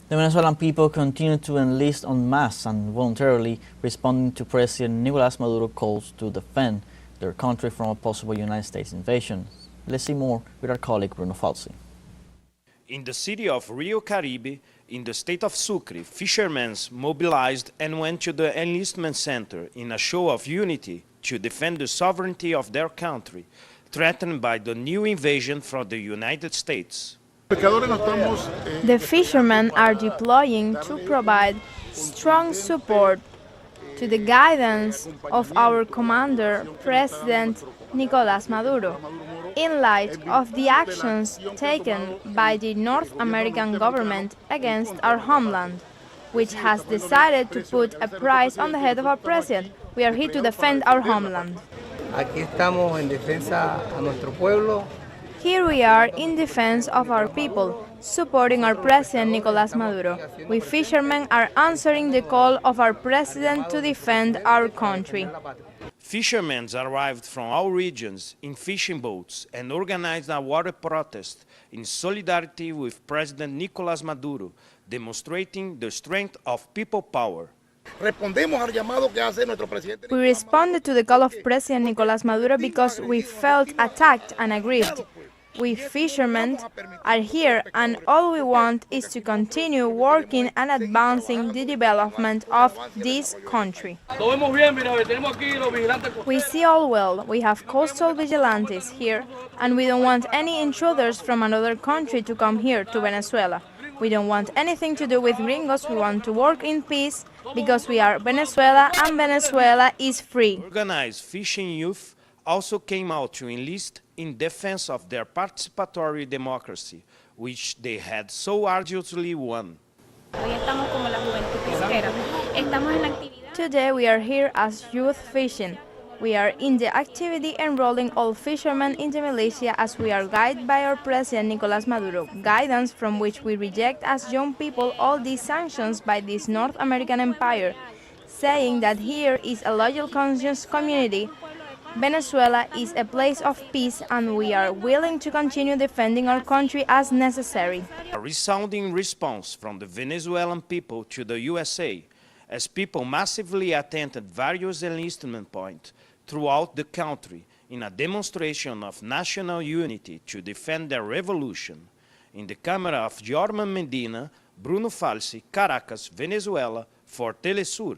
The Venezuelan people continue to enlist en masse and voluntarily, responding to President Nicolás Maduro's calls to defend their country from a possible United States invasion. Let's see more with our colleague Bruno Falsi. In the city of Rio Caribe, in the state of Sucre, fishermen mobilized and went to the enlistment center in a show of unity to defend the sovereignty of their country, threatened by the new invasion from the United States. The fishermen are deploying to provide strong support to the guidance of our commander, President Nicolás Maduro, in light of the actions taken by the North American government against our homeland, which has decided to put a price on the head of our president. We are here to defend our homeland. Aquí estamos en defensa a nuestro pueblo. Here we are in defense of our people, supporting our president Nicolás Maduro. We fishermen are answering the call of our president to defend our country. Fishermen arrived from all regions in fishing boats and organized a water protest in solidarity with President Nicolás Maduro, demonstrating the strength of people power. We responded to the call of President Nicolás Maduro because we felt attacked and aggrieved. We fishermen are here, and all we want is to continue working and advancing the development of this country. We see all well. We have coastal vigilantes here, and we don't want any intruders from another country to come here to Venezuela. We don't want anything to do with gringos. We want to work in peace because we are Venezuela, and Venezuela is free. Organized fishing youth also came out to enlist in defense of their participatory democracy, which they had so arduously won. Today we are here as youth fishing. We are in the activity enrolling all fishermen in the militia as we are guided by our president Nicolás Maduro, guidance from which we reject as young people all these sanctions by this North American empire, saying that here is a loyal conscious community. Venezuela is a place of peace, and we are willing to continue defending our country as necessary. A resounding response from the Venezuelan people to the USA, as people massively attended various enlistment points throughout the country in a demonstration of national unity to defend their revolution. In the camera of Jorman Medina, Bruno Falsi, Caracas, Venezuela, for teleSUR.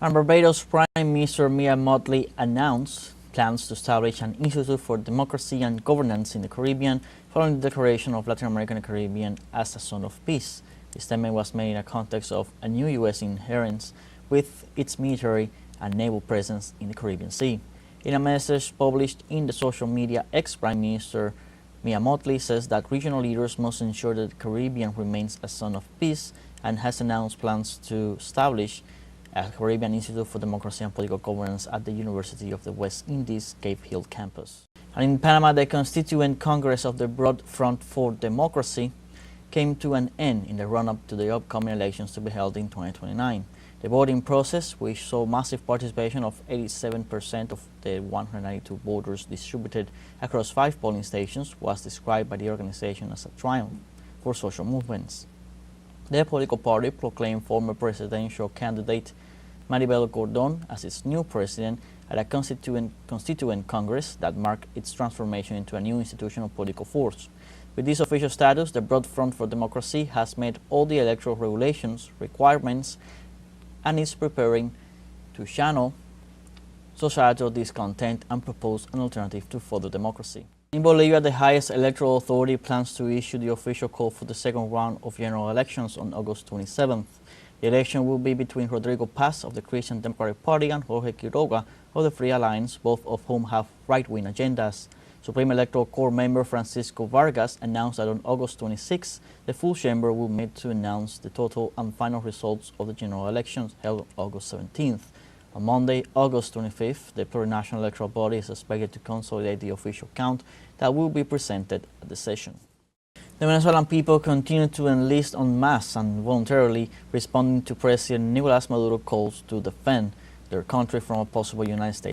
And Barbados Prime Minister Mia Mottley announced plans to establish an Institute for Democracy and Governance in the Caribbean following the declaration of Latin America and the Caribbean as a zone of peace. This statement was made in a context of a new U.S. inherence with its military and naval presence in the Caribbean Sea. In a message published in the social media, ex-Prime Minister Mia Mottley says that regional leaders must ensure that the Caribbean remains a zone of peace and has announced plans to establish a Caribbean Institute for Democracy and Political Governance at the University of the West Indies Cave Hill campus. And in Panama, the Constituent Congress of the Broad Front for Democracy came to an end in the run-up to the upcoming elections to be held in 2029. The voting process, which saw massive participation of 87% of the 192 voters distributed across 5 polling stations, was described by the organization as a triumph for social movements. The political party proclaimed former presidential candidate Maribel Gordon as its new president at a constituent Congress that marked its transformation into a new institutional political force. With this official status, the Broad Front for Democracy has met all the electoral regulations, requirements, and is preparing to channel societal discontent and propose an alternative to further democracy. In Bolivia, the highest electoral authority plans to issue the official call for the second round of general elections on August 27th. The election will be between Rodrigo Paz of the Christian Democratic Party and Jorge Quiroga of the Free Alliance, both of whom have right-wing agendas. Supreme Electoral Court member Francisco Vargas announced that on August 26th, the full chamber will meet to announce the total and final results of the general elections held on August 17th. On Monday, August 25th, the plurinational electoral body is expected to consolidate the official count that will be presented at the session. The Venezuelan people continue to enlist en masse and voluntarily, responding to President Nicolás Maduro's calls to defend their country from a possible United States